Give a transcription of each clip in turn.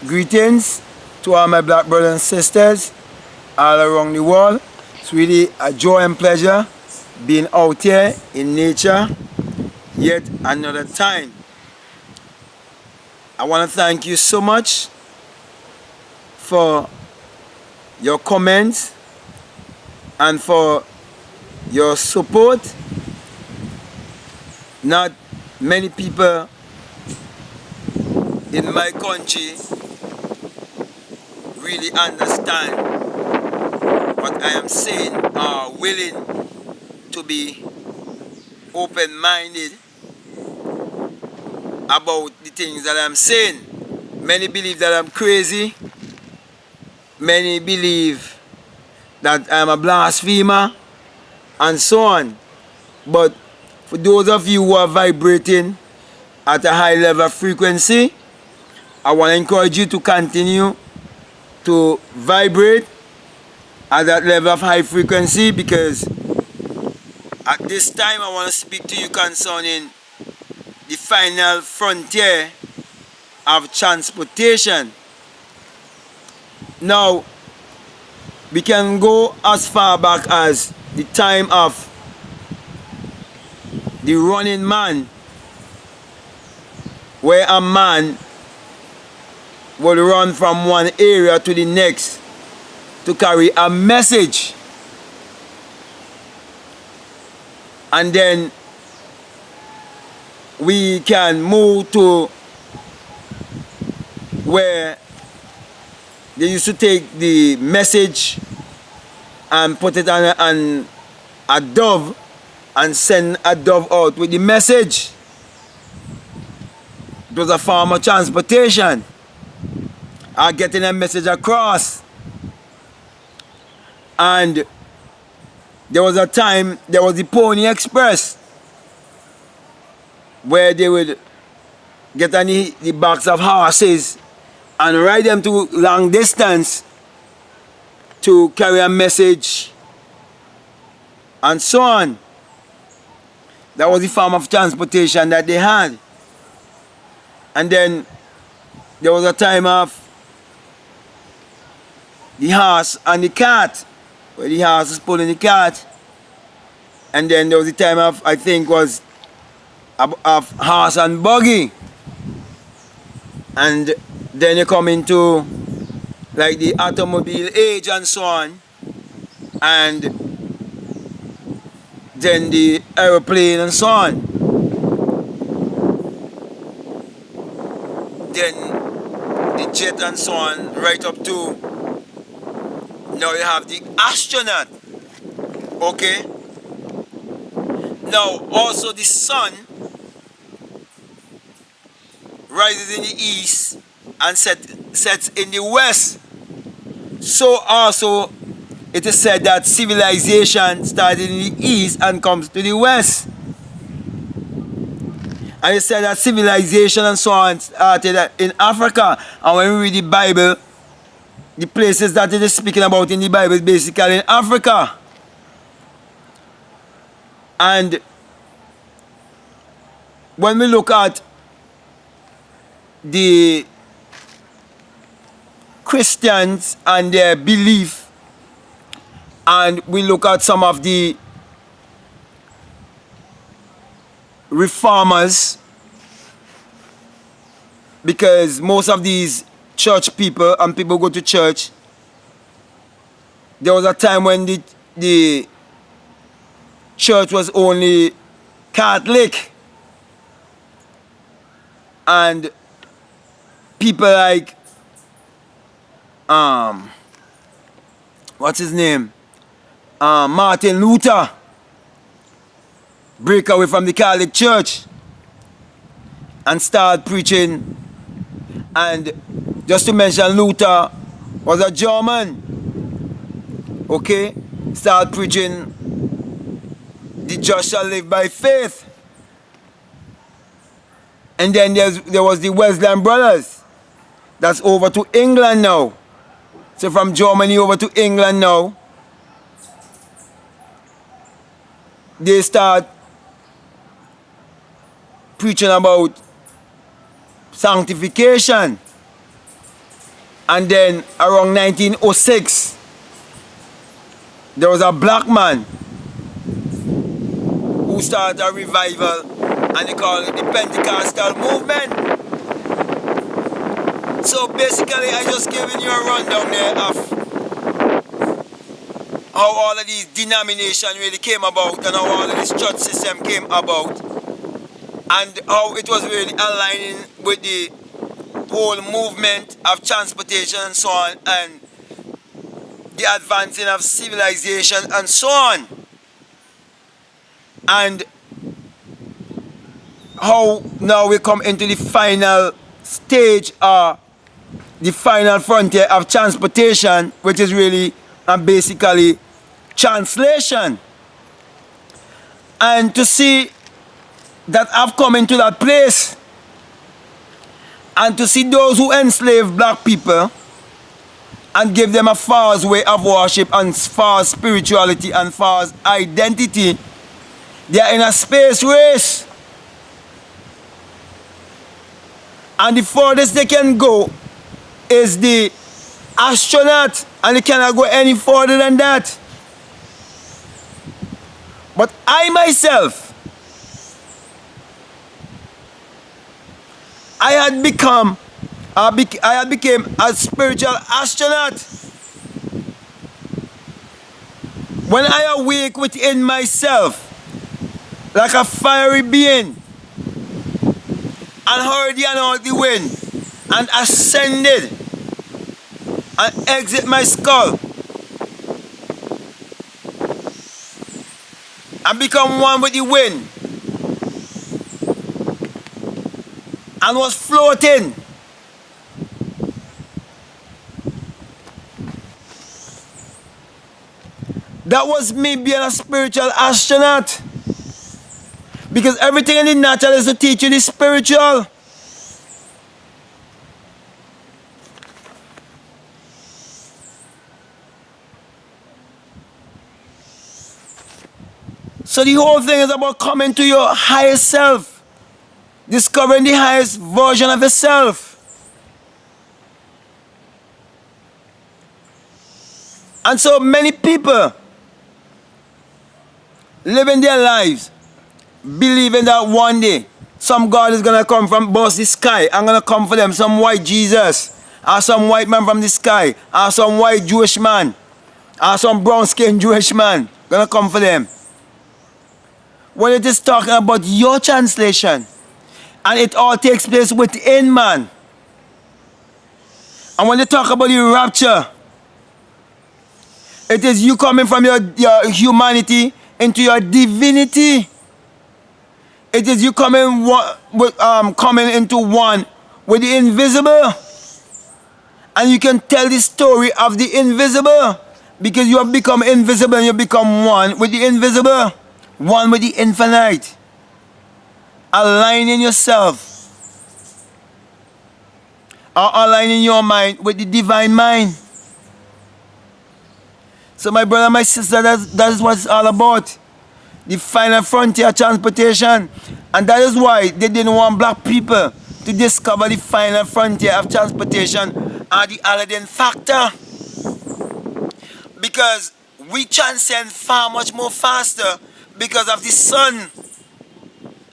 Greetings to all my black brothers and sisters all around the world. It's really a joy and pleasure being out here in nature yet another time. I want to thank you so much for your comments and for your support. Not many people in my country really understand what I am saying, are willing to be open-minded about the things that I'm saying. Many believe that I'm crazy. Many believe that I'm a blasphemer and so on. But for those of you who are vibrating at a high level of frequency, I want to encourage you to continue to vibrate at that level of high frequency, because at this time I want to speak to you concerning the final frontier of transportation. Now, we can go as far back as the time of the running man, where a man would run from one area to the next to carry a message. And then we can move to where they used to take the message and put it on a dove and send a dove out with the message. It was a form of transportation, or getting a message across. And there was a time, there was the Pony Express, where they would get on the backs of horses and ride them to long distance to carry a message and so on. That was the form of transportation that they had. And then there was a time of the horse and the cart, where the horse is pulling the cart. And then there was the time of, I think, was of horse and buggy. And then you come into like the automobile age and so on. And then the aeroplane and so on. Then the jet and so on, right up to now you have the astronaut. Okay? Now also the sun rises in the east and sets in the west. So also it is said that civilization started in the east and comes to the west. And it said that civilization and so on started in Africa. And when we read the Bible, the places that it is speaking about in the Bible is basically in Africa. And when we look at the Christians and their belief, and we look at some of the reformers, because most of these church people and people go to church, there was a time when the church was only Catholic, and people like what's his name, Martin Luther, break away from the Catholic Church and start preaching. And just to mention, Luther was a German. Okay? Start preaching, the just shall live by faith. And then there was the Wesleyan brothers. That's over to England now. So from Germany over to England now, they start preaching about sanctification. And then around 1906, there was a black man who started a revival, and they call it the Pentecostal movement. So basically, I just giving you a rundown there of how all of these denominations really came about, and how all of this church system came about, and how it was really aligning with the whole movement of transportation and so on, and the advancing of civilization and so on, and how now we come into the final stage, the final frontier of transportation, which is really and basically translation. And to see that I've come into that place, and to see those who enslave black people and give them a false way of worship and false spirituality and false identity, they are in a space race. And the furthest they can go is the astronaut, and they cannot go any further than that. But I myself, I had become a spiritual astronaut when I awake within myself like a fiery being and heard the anointing wind and ascended and exit my skull and become one with the wind and was floating. That was me being a spiritual astronaut, because everything in the natural is to teach you the spiritual. So the whole thing is about coming to your highest self, discovering the highest version of yourself. And so many people living their lives believing that one day some God is gonna come from above the sky and gonna come for them, some white Jesus, or some white man from the sky, or some white Jewish man, or some brown skinned Jewish man gonna come for them. When it is talking about your translation, and it all takes place within man. And when they talk about the rapture, it is you coming from your humanity into your divinity. It is you coming into one with the invisible. And you can tell the story of the invisible, because you have become invisible and you become one with the invisible, one with the infinite. Aligning yourself, or aligning your mind with the divine mind. So my brother, my sister, that is what it's all about. The final frontier of transportation. And that is why they didn't want black people to discover the final frontier of transportation or the Aladdin factor. Because we transcend far much more faster because of the sun.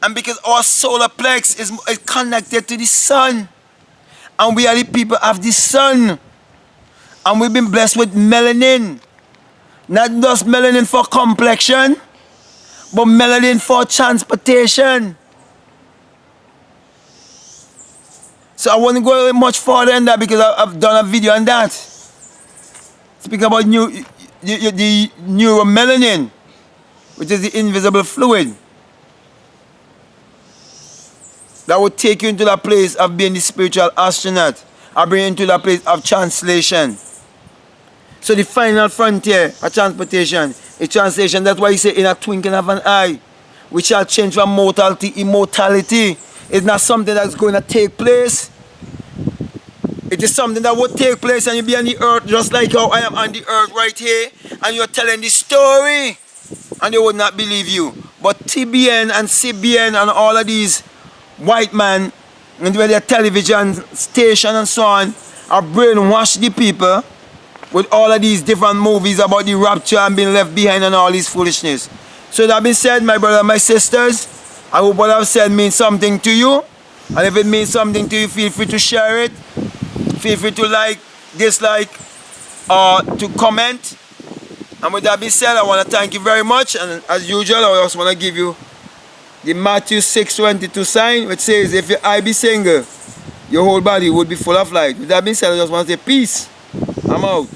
And because our solar plex is connected to the sun. And we are the people of the sun. And we've been blessed with melanin. Not just melanin for complexion, but melanin for transportation. So I won't go much further than that, because I've done a video on that. Speak about the neuromelanin, which is the invisible fluid that will take you into that place of being the spiritual astronaut, or bring you into that place of translation. So the final frontier of transportation is translation. That's why he said, in a twinkling of an eye, we shall change from mortality to immortality. It's not something that's going to take place. It is something that will take place, and you'll be on the earth just like how I am on the earth right here, and you're telling the story, and they would not believe you. But TBN and CBN and all of these white men, and with their television station and so on, have brainwashed the people with all of these different movies about the rapture and being left behind and all this foolishness. So that being said, my brother and my sisters, I hope what I've said means something to you. And if it means something to you, feel free to share it. Feel free to like, dislike, or to comment. And with that being said, I want to thank you very much. And as usual, I also want to give you the Matthew 6:22 sign, which says, if your eye be single, your whole body would be full of light. With that being said, I just want to say peace. I'm out.